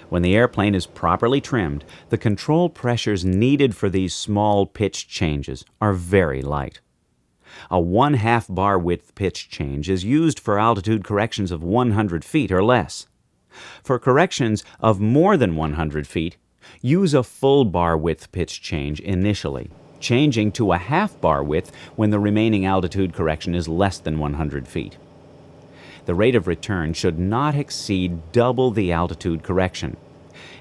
When the airplane is properly trimmed, the control pressures needed for these small pitch changes are very light. A 1/2 bar width pitch change is used for altitude corrections of 100 feet or less. For corrections of more than 100 feet, use a full bar width pitch change initially, changing to a 1/2 bar width when the remaining altitude correction is less than 100 feet. The rate of return should not exceed double the altitude correction.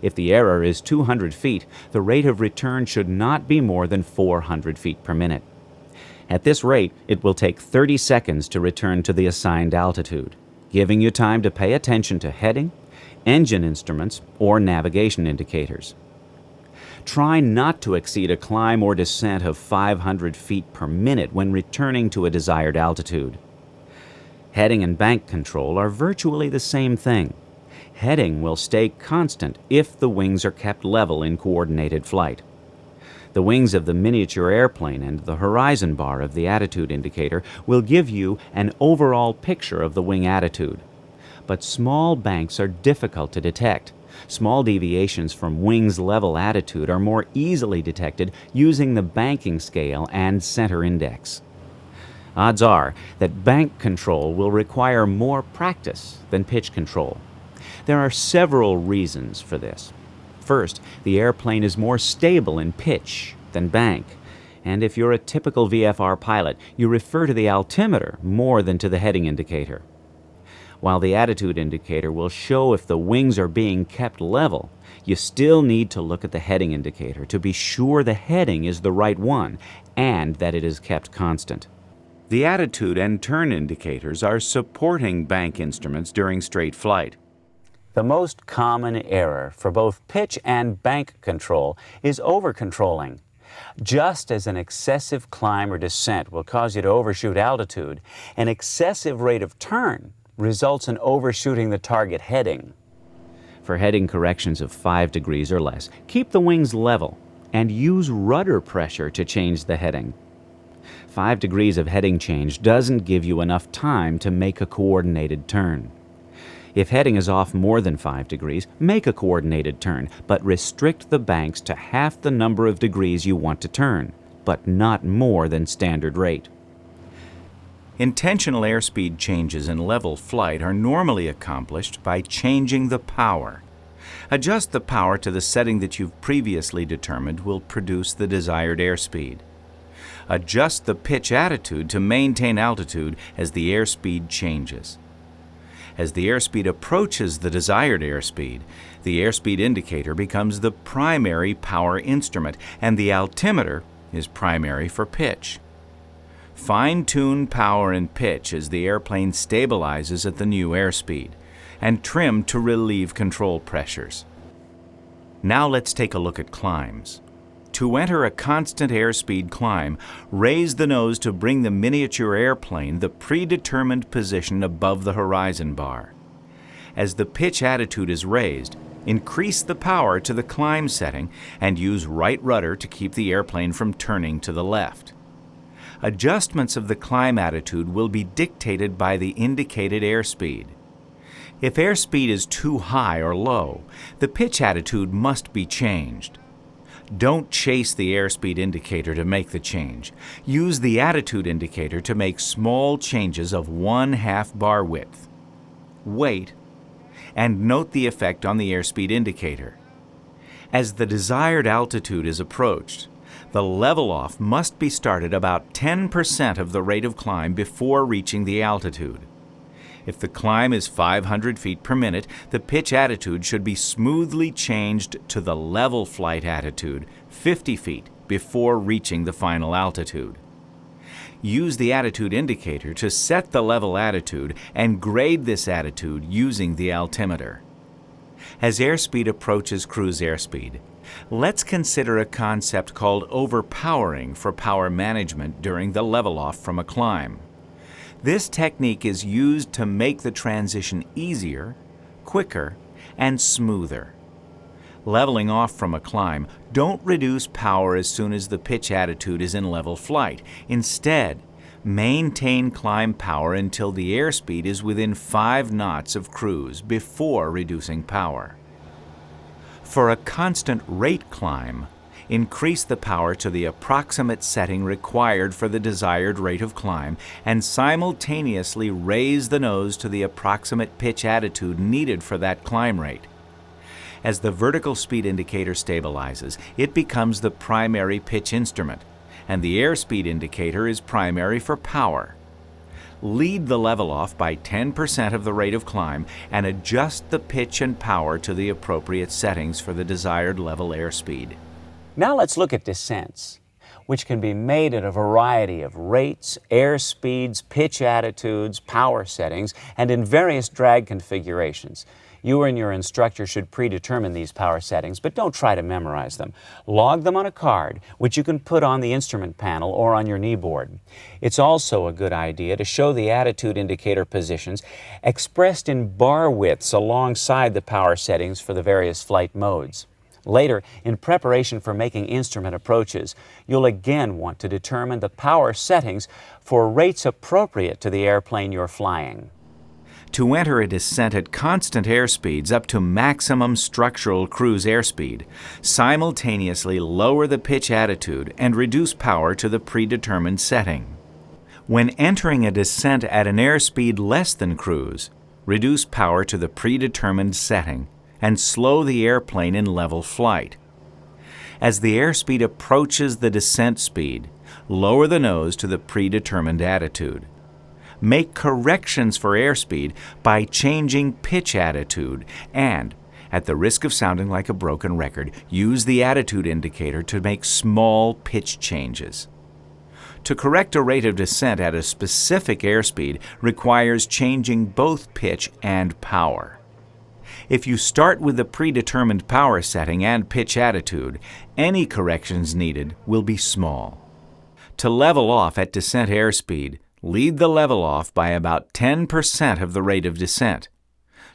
If the error is 200 feet, the rate of return should not be more than 400 feet per minute. At this rate, it will take 30 seconds to return to the assigned altitude, giving you time to pay attention to heading, engine instruments, or navigation indicators. Try not to exceed a climb or descent of 500 feet per minute when returning to a desired altitude. Heading and bank control are virtually the same thing. Heading will stay constant if the wings are kept level in coordinated flight. The wings of the miniature airplane and the horizon bar of the attitude indicator will give you an overall picture of the wing attitude. But small banks are difficult to detect. Small deviations from wings level attitude are more easily detected using the banking scale and center index. Odds are that bank control will require more practice than pitch control. There are several reasons for this. First, the airplane is more stable in pitch than bank, and if you're a typical VFR pilot, you refer to the altimeter more than to the heading indicator. While the attitude indicator will show if the wings are being kept level, you still need to look at the heading indicator to be sure the heading is the right one and that it is kept constant. The attitude and turn indicators are supporting bank instruments during straight flight. The most common error for both pitch and bank control is over-controlling. Just as an excessive climb or descent will cause you to overshoot altitude, an excessive rate of turn results in overshooting the target heading. For heading corrections of 5 degrees or less, keep the wings level and use rudder pressure to change the heading. 5 degrees of heading change doesn't give you enough time to make a coordinated turn. If heading is off more than 5 degrees, make a coordinated turn, but restrict the banks to half the number of degrees you want to turn, but not more than standard rate. Intentional airspeed changes in level flight are normally accomplished by changing the power. Adjust the power to the setting that you've previously determined will produce the desired airspeed. Adjust the pitch attitude to maintain altitude as the airspeed changes. As the airspeed approaches the desired airspeed, the airspeed indicator becomes the primary power instrument, and the altimeter is primary for pitch. Fine-tune power and pitch as the airplane stabilizes at the new airspeed, and trim to relieve control pressures. Now let's take a look at climbs. To enter a constant airspeed climb, raise the nose to bring the miniature airplane the predetermined position above the horizon bar. As the pitch attitude is raised, increase the power to the climb setting and use right rudder to keep the airplane from turning to the left. Adjustments of the climb attitude will be dictated by the indicated airspeed. If airspeed is too high or low, the pitch attitude must be changed. Don't chase the airspeed indicator to make the change. Use the attitude indicator to make small changes of 1/2 bar width. Wait, and note the effect on the airspeed indicator. As the desired altitude is approached, the level off must be started about 10% of the rate of climb before reaching the altitude. If the climb is 500 feet per minute, the pitch attitude should be smoothly changed to the level flight attitude 50 feet before reaching the final altitude. Use the attitude indicator to set the level attitude and grade this attitude using the altimeter. As airspeed approaches cruise airspeed, let's consider a concept called overpowering for power management during the level off from a climb. This technique is used to make the transition easier, quicker, and smoother. Leveling off from a climb, don't reduce power as soon as the pitch attitude is in level flight. Instead, maintain climb power until the airspeed is within 5 knots of cruise before reducing power. For a constant rate climb, increase the power to the approximate setting required for the desired rate of climb and simultaneously raise the nose to the approximate pitch attitude needed for that climb rate. As the vertical speed indicator stabilizes, it becomes the primary pitch instrument, and the airspeed indicator is primary for power. Lead the level off by 10% of the rate of climb and adjust the pitch and power to the appropriate settings for the desired level airspeed. Now let's look at descents, which can be made at a variety of rates, airspeeds, pitch attitudes, power settings, and in various drag configurations. You and your instructor should predetermine these power settings, but don't try to memorize them. Log them on a card, which you can put on the instrument panel or on your knee board. It's also a good idea to show the attitude indicator positions expressed in bar widths alongside the power settings for the various flight modes. Later, in preparation for making instrument approaches, you'll again want to determine the power settings for rates appropriate to the airplane you're flying. To enter a descent at constant airspeeds up to maximum structural cruise airspeed, simultaneously lower the pitch attitude and reduce power to the predetermined setting. When entering a descent at an airspeed less than cruise, reduce power to the predetermined setting and slow the airplane in level flight. As the airspeed approaches the descent speed, lower the nose to the predetermined attitude. Make corrections for airspeed by changing pitch attitude and, at the risk of sounding like a broken record, use the attitude indicator to make small pitch changes. To correct a rate of descent at a specific airspeed requires changing both pitch and power. If you start with the predetermined power setting and pitch attitude, any corrections needed will be small. To level off at descent airspeed, lead the level off by about 10% of the rate of descent.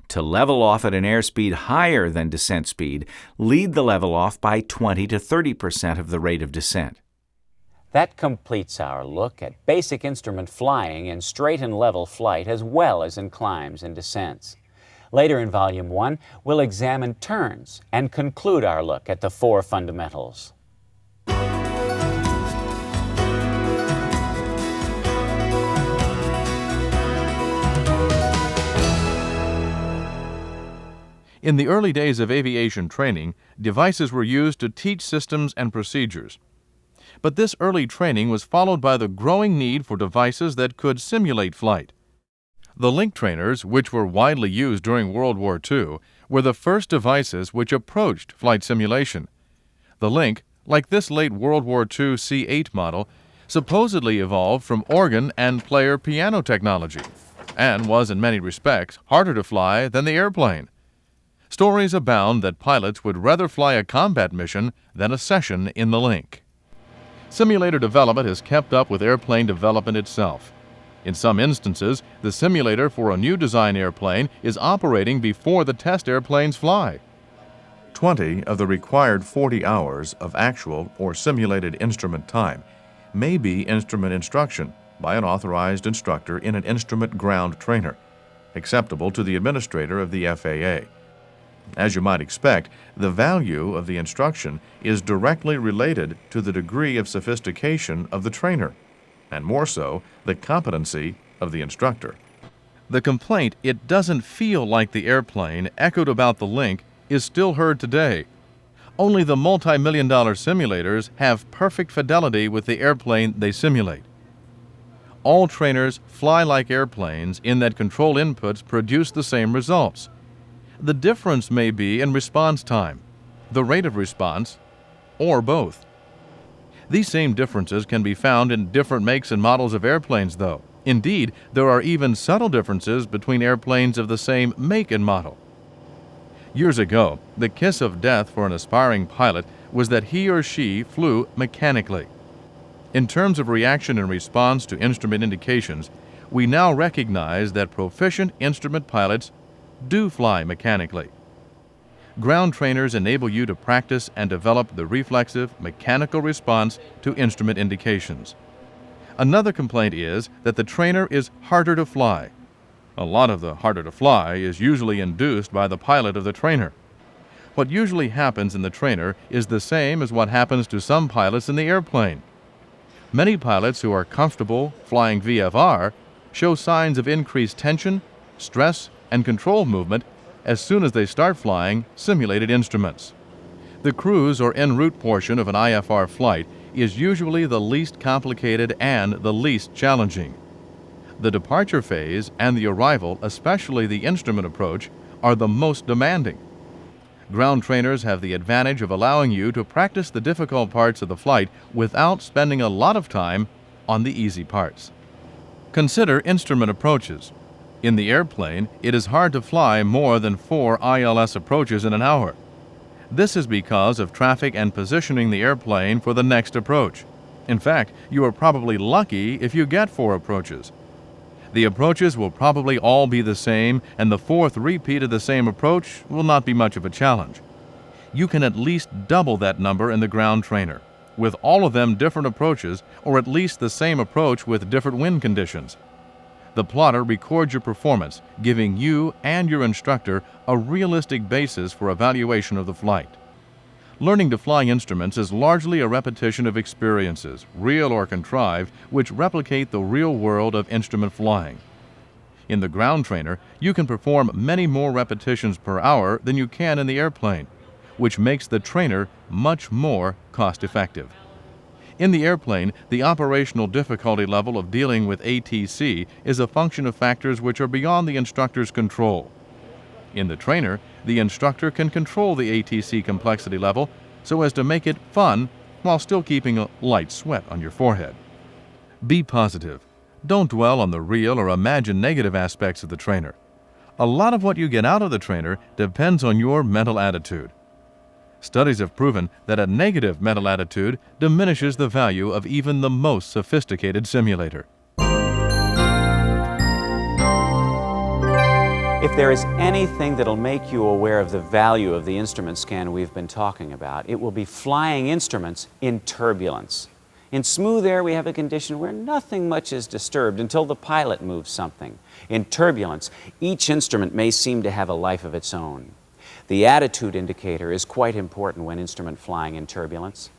To level off at an airspeed higher than descent speed, lead the level off by 20 to 30% of the rate of descent. That completes our look at basic instrument flying in straight and level flight as well as in climbs and descents. Later in Volume 1, we'll examine turns and conclude our look at the 4 fundamentals. In the early days of aviation training, devices were used to teach systems and procedures. But this early training was followed by the growing need for devices that could simulate flight. The link trainers, which were widely used during World War II, were the first devices which approached flight simulation. The link, like this late World War II C-8 model, supposedly evolved from organ and player piano technology, and was in many respects harder to fly than the airplane. Stories abound that pilots would rather fly a combat mission than a session in the link. Simulator development has kept up with airplane development itself. In some instances, the simulator for a new design airplane is operating before the test airplanes fly. 20 of the required 40 hours of actual or simulated instrument time may be instrument instruction by an authorized instructor in an instrument ground trainer, acceptable to the administrator of the FAA. As you might expect, the value of the instruction is directly related to the degree of sophistication of the trainer, and more so, the competency of the instructor. The complaint, "It doesn't feel like the airplane," echoed about the link, is still heard today. Only the multi-million-dollar simulators have perfect fidelity with the airplane they simulate. All trainers fly like airplanes in that control inputs produce the same results. The difference may be in response time, the rate of response, or both. These same differences can be found in different makes and models of airplanes, though. Indeed, there are even subtle differences between airplanes of the same make and model. Years ago, the kiss of death for an aspiring pilot was that he or she flew mechanically. In terms of reaction and response to instrument indications, we now recognize that proficient instrument pilots do fly mechanically. Ground trainers enable you to practice and develop the reflexive, mechanical response to instrument indications. Another complaint is that the trainer is harder to fly. A lot of the harder to fly is usually induced by the pilot of the trainer. What usually happens in the trainer is the same as what happens to some pilots in the airplane. Many pilots who are comfortable flying VFR show signs of increased tension, stress, and control movement as soon as they start flying simulated instruments. The cruise or en route portion of an IFR flight is usually the least complicated and the least challenging. The departure phase and the arrival, especially the instrument approach, are the most demanding. Ground trainers have the advantage of allowing you to practice the difficult parts of the flight without spending a lot of time on the easy parts. Consider instrument approaches. In the airplane, it is hard to fly more than 4 ILS approaches in an hour. This is because of traffic and positioning the airplane for the next approach. In fact, you are probably lucky if you get 4 approaches. The approaches will probably all be the same, and the 4th repeat of the same approach will not be much of a challenge. You can at least double that number in the ground trainer, with all of them different approaches, or at least the same approach with different wind conditions. The plotter records your performance, giving you and your instructor a realistic basis for evaluation of the flight. Learning to fly instruments is largely a repetition of experiences, real or contrived, which replicate the real world of instrument flying. In the ground trainer, you can perform many more repetitions per hour than you can in the airplane, which makes the trainer much more cost-effective. In the airplane, the operational difficulty level of dealing with ATC is a function of factors which are beyond the instructor's control. In the trainer, the instructor can control the ATC complexity level so as to make it fun while still keeping a light sweat on your forehead. Be positive. Don't dwell on the real or imagined negative aspects of the trainer. A lot of what you get out of the trainer depends on your mental attitude. Studies have proven that a negative mental attitude diminishes the value of even the most sophisticated simulator. If there is anything that'll make you aware of the value of the instrument scan we've been talking about, it will be flying instruments in turbulence. In smooth air, we have a condition where nothing much is disturbed until the pilot moves something. In turbulence, each instrument may seem to have a life of its own. The attitude indicator is quite important when instrument flying in turbulence.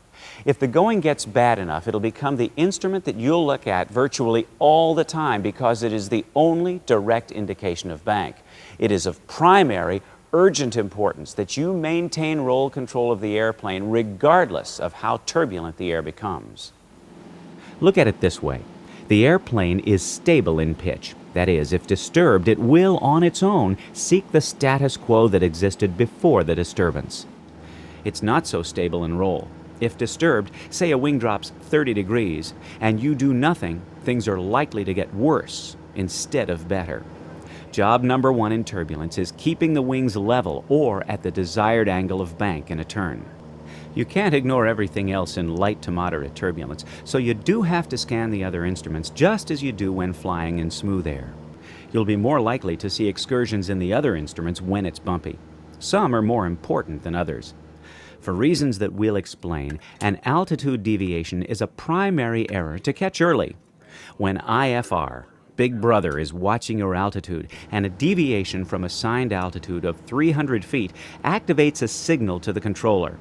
If the going gets bad enough, it'll become the instrument that you'll look at virtually all the time because it is the only direct indication of bank. It is of primary, urgent importance that you maintain roll control of the airplane regardless of how turbulent the air becomes. Look at it this way. The airplane is stable in pitch. That is, if disturbed, it will, on its own, seek the status quo that existed before the disturbance. It's not so stable in roll. If disturbed, say a wing drops 30 degrees, and you do nothing, things are likely to get worse instead of better. Job number one in turbulence is keeping the wings level or at the desired angle of bank in a turn. You can't ignore everything else in light to moderate turbulence, so you do have to scan the other instruments just as you do when flying in smooth air. You'll be more likely to see excursions in the other instruments when it's bumpy. Some are more important than others. For reasons that we'll explain, an altitude deviation is a primary error to catch early. When IFR, Big Brother, is watching your altitude and a deviation from assigned altitude of 300 feet activates a signal to the controller.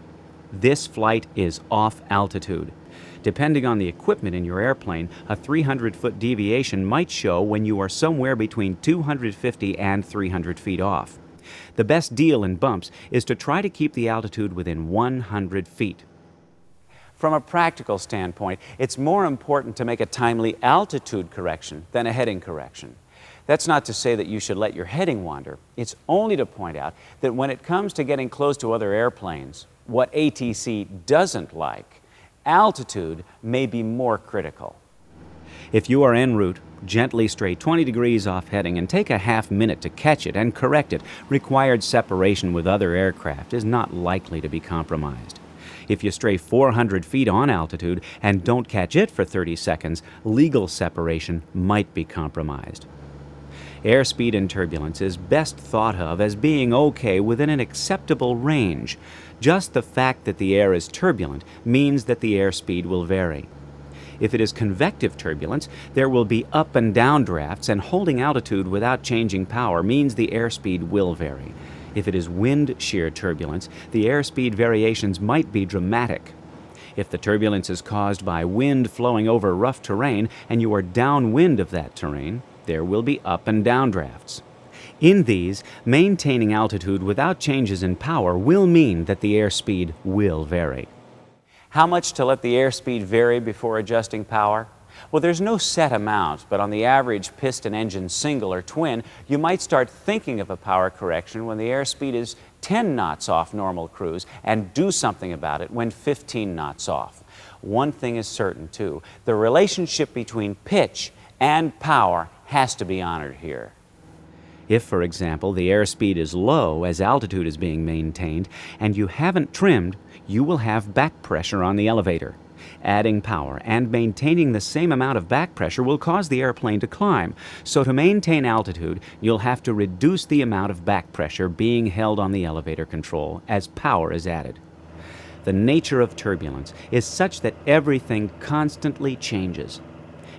This flight is off altitude. Depending on the equipment in your airplane, a 300-foot deviation might show when you are somewhere between 250 and 300 feet off. The best deal in bumps is to try to keep the altitude within 100 feet. From a practical standpoint, it's more important to make a timely altitude correction than a heading correction. That's not to say that you should let your heading wander. It's only to point out that when it comes to getting close to other airplanes, what ATC doesn't like, altitude may be more critical. If you are en route, gently stray 20 degrees off heading and take a half minute to catch it and correct it. Required separation with other aircraft is not likely to be compromised. If you stray 400 feet on altitude and don't catch it for 30 seconds, legal separation might be compromised. Airspeed in turbulence is best thought of as being okay within an acceptable range. Just the fact that the air is turbulent means that the airspeed will vary. If it is convective turbulence, there will be up and down drafts, and holding altitude without changing power means the airspeed will vary. If it is wind shear turbulence, the airspeed variations might be dramatic. If the turbulence is caused by wind flowing over rough terrain and you are downwind of that terrain, there will be up and down drafts. In these, maintaining altitude without changes in power will mean that the airspeed will vary. How much to let the airspeed vary before adjusting power? Well, there's no set amount, but on the average piston engine single or twin, you might start thinking of a power correction when the airspeed is 10 knots off normal cruise and do something about it when 15 knots off. One thing is certain, too. The relationship between pitch and power has to be honored here. If, for example, the airspeed is low as altitude is being maintained and you haven't trimmed, you will have back pressure on the elevator. Adding power and maintaining the same amount of back pressure will cause the airplane to climb. So to maintain altitude, you'll have to reduce the amount of back pressure being held on the elevator control as power is added. The nature of turbulence is such that everything constantly changes.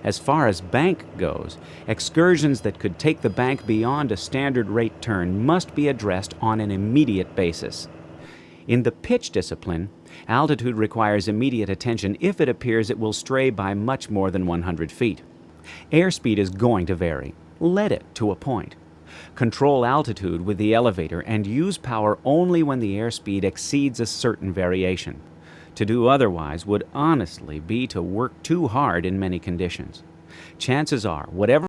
As far as bank goes, excursions that could take the bank beyond a standard rate turn must be addressed on an immediate basis. In the pitch discipline, altitude requires immediate attention if it appears it will stray by much more than 100 feet. Airspeed is going to vary. Let it to a point. Control altitude with the elevator and use power only when the airspeed exceeds a certain variation. To do otherwise would honestly be to work too hard in many conditions. Chances are, whatever